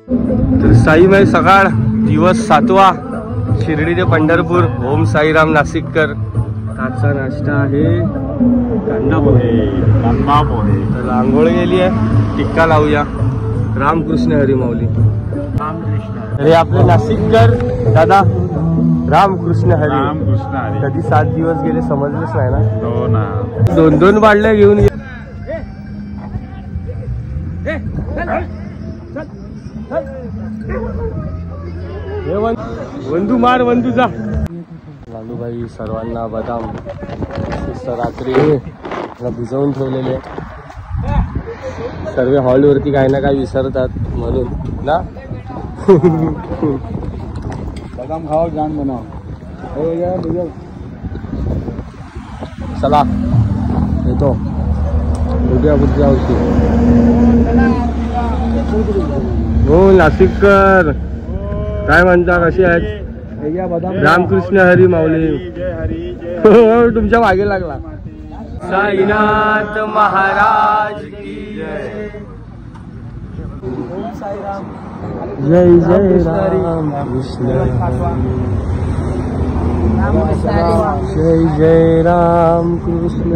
तर साईमय सकाळ दिवस 7वा शिर्डी ते पंढरपूर ओम साईराम नाशिककर आजचा नाश्ता आहे कांदा पोहे तर आंघोळ गेली आहे टिक्का लावूया रामकृष्ण हरी माऊली हे आपले नाशिककर दादा रामकृष्ण हरी कधी 7 दिवस गेले समजलेच नाही ना हो ना 2-2 बाटल्या घेऊन वंदू मार वंदूचा लालूबाई सर्वांना बदाम रात्री भिजवून ठेवलेले सर्व हॉलवरती काही ना काही विसरतात म्हणून ना बदाम खाओ जान बनाओ चला येतो उद्या पुढच्यावरती हो नाशिककर काय म्हणता कशी आहेत रामकृष्ण हरी माऊली हो तुमच्या मागे लागला साईनाथ महाराज की जय जय जय राम कृष्ण जय जय राम कृष्ण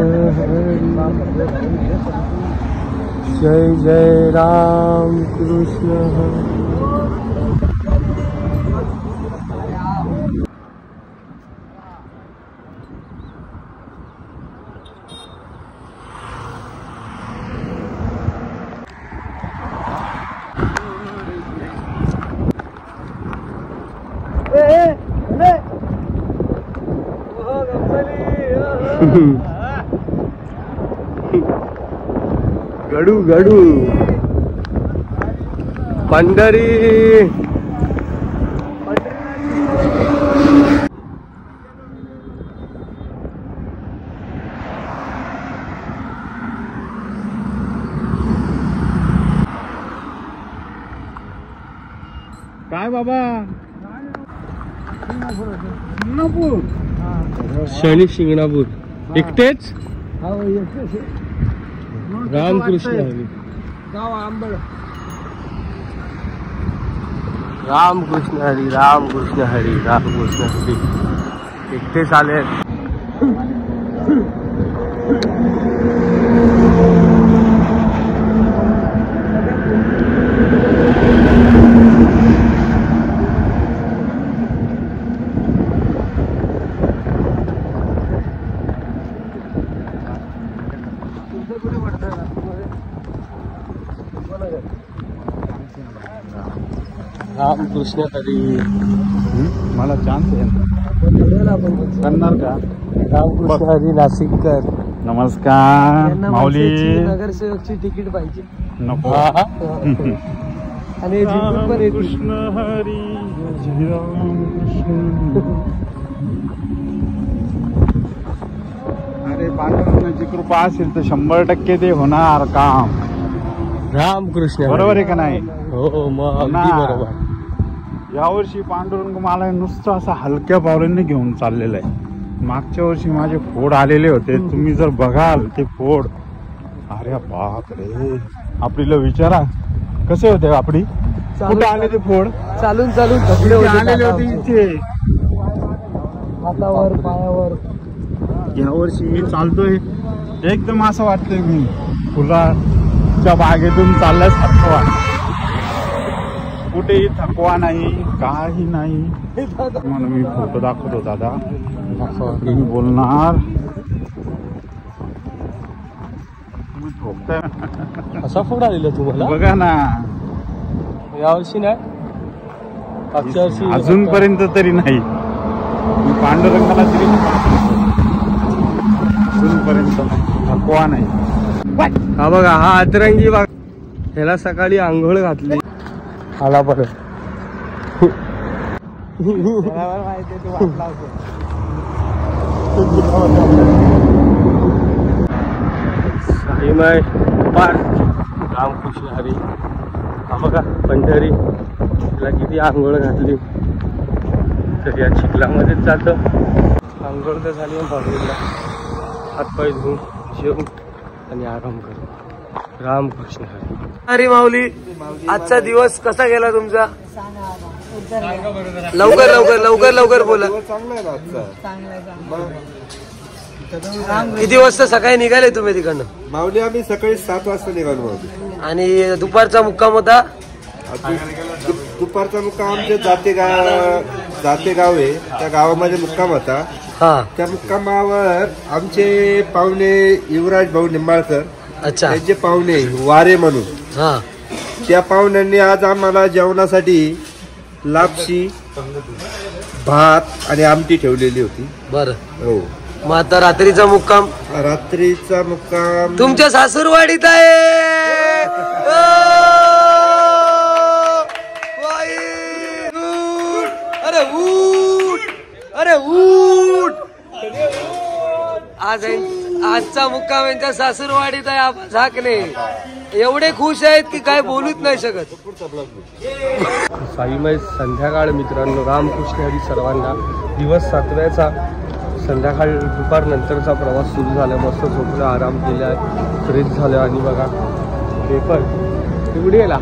जय जय राम कृष्ण गडू गडू पंढरी काय बाबा शिंगणापूर शनी शिंगणापूर एकटेच रामकृष्ण हरी गाव आंबळ रामकृष्ण हरी रामकृष्ण हरी रामकृष्ण हरी एकटेच आले रामकृष्ण हरी मला चान्स करणार का रामकृष्ण हरी नाशिककर नमस्कार माऊली नगरसेवकची तिकीट पाहिजे नको आणि कृष्ण हरी अरे पांडुरंगाची कृपा असेल तर 100% ते होणार काम रामकृष्ण बरोबर आहे का नाही हो मग अगदी बरोबर यावर्षी पांडुरंग मला नुसतं असं हलक्या पावलांनी घेऊन चाललेलं आहे मागच्या वर्षी माझे फोड आलेले होते तुम्ही जर बघाल ते फोड अरे बाप रे आपलीला विचारा कसे होते आपली कुठे आले ते फोड चालून चालून आलेले होते इथे हातावर पायावर यावर्षी मी चालतोय एकदम असं वाटतंय मी फुलाच्या बागेतून चालल्यासारखं वाटतं कुठेही थकवा नाही काही नाही म्हणून मी फोटो दाखवतो दादा तुम्ही बोलणार तुम्ही ठोकताय असा फोड आलेला तुम्हाला बघा ना यावर्षी नाही मागच्या वर्षी अजूनपर्यंत तरी नाही मी पांडुरंगाला तरी अजूनपर्यंत थकवा नाही हा बघा हा अतरंगी बघा ह्याला सकाळी आंघोळ घातली आला परत साईमय पार रामकृष्ण हरी हा बघा पंढरी तिला किती आंघोळ घातली तर या चिखलामध्येच जातं आंघोळ तर झाली भरलेला हातपाय धुवून जेवून आणि आराम करू रामकृष्ण हरी. अरे माऊली, आजचा दिवस कसा गेला तुमचा? लवकर लवकर लवकर लवकर बोला. किती वाजता सकाळी निघाले तुम्ही तिकडनं? माऊली आम्ही सकाळी 7 वाजता निघालो माऊली. आणि दुपारचा मुक्काम होता? दुपारचा मुक्काम आमचे जाते गाव आहे, त्या गावामध्ये मुक्काम होता. हा. त्या मुक्कामावर आमचे पाहुणे युवराज भाऊ निंबाळकर, अच्छा, त्यांचे पाहुणे वारे म्हणून, हा, त्या पाहुण्यांनी आज आम्हाला जेवणासाठी लापशी, भात आणि आमटी ठेवलेली होती. बरं. हो. मग आता रात्रीचा मुक्काम? रात्रीचा मुक्काम तुमच्या सासूरवाडीत आहे. अरे उठ, अरे उठ. आजचा मुक्काम यांच्या सासूरवाडीत आहे. आपण झाकणे एवढे खुश आहेत की काय बोलूच नाही शकत. साईमय संध्याकाळ मित्रांनो, रामकृष्ण हरी सर्वांना. दिवस 7व्याचा संध्याकाळ दुपार नंतरचा प्रवास सुरू झाला. मस्त झोपला, आराम केला, फ्रेश झालं. आणि बघा पेपर कुठे गेला?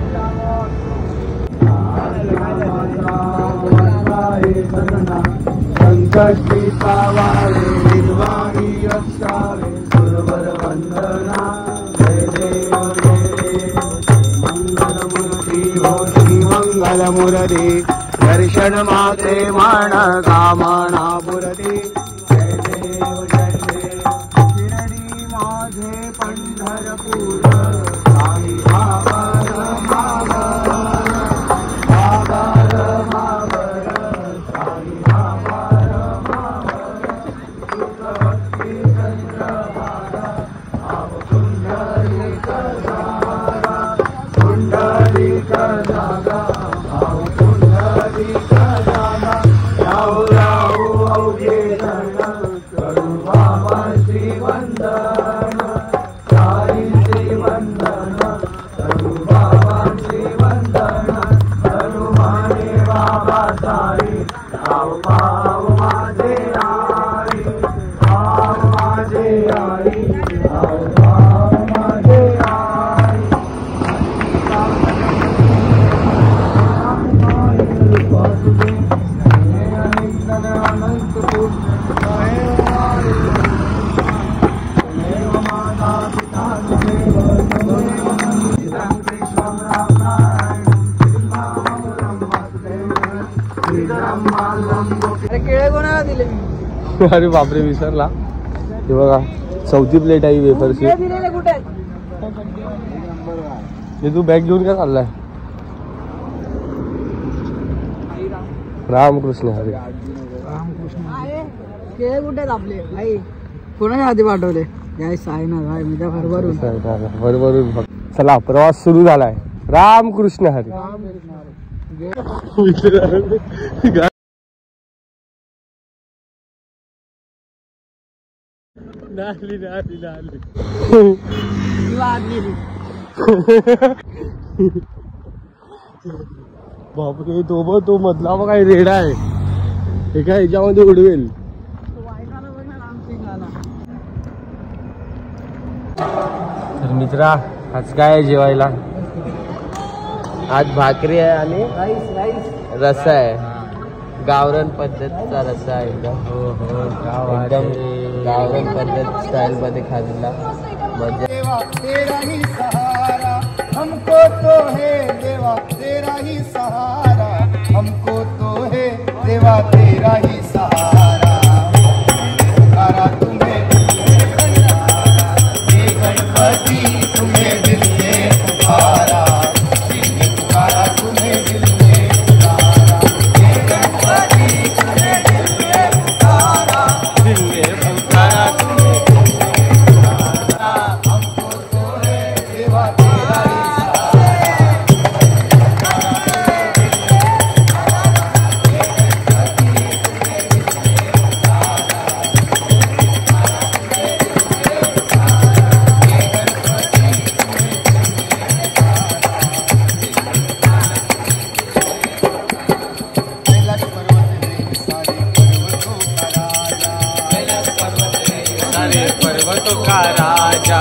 मंगलमुरली दर्शन माते मान कामना पुरती. जय देव जय देव शिरडी माझे पंढरपूर. साई बाबर मावर बाबर मावर साई बाबर मावर. भक्ती चंद्रभागा आव पुंडलिक जागा पुंडलिक जागा आव पुंडलिक जागा. राहू राहू अवघे जण करू बाबा श्रीवंदन. साई श्रीवंदन करू बाबा श्रीवंदन. करू माने बाबा साई. आव पाव माझे आई, पाव माझे आई, आव पाव माझे आई. अरे बापरे, विसरला. हे बघा 4थी प्लेट आहे वेफरची. हे तू बॅग घेऊन काय चाललाय? रामकृष्ण हरी. केळे कुठे आहेत आपले भाई? कोणाच्या हाती पाठवले? काय सायना भाई मी त्या भरभरून. चला प्रवास सुरू झालाय. रामकृष्ण हरी. नाली नाली नाली. बापरे, तो मधला बघ काय रेडा आहे. हे काय याच्यामध्ये उडवेल. तर मित्रा, आज काय आहे जेवायला? आज भाकरी आहे आणि रस्सा आहे. गावरान पद्धतीचा रस्सा आहे. एकदम गावरान पद्धत स्टाईल मध्ये खाल्ला. देवा तेरा ही सहारा हमको तो है. देवा तेरा ही सहारा हमको तो है. देवा तेरा ही सहारा. पुकारा तुम्हें हे गणपति, तुम्हें दिल से पुकारा. पुकारा तुम्हें दिल से पुकारा. हे गणपति तुम्हें दिल से पुकारा. दिल में पुकारा तुम्हें दिल से पुकारा. हमको तो है देवा तेरा ही पर्वतों का राजा.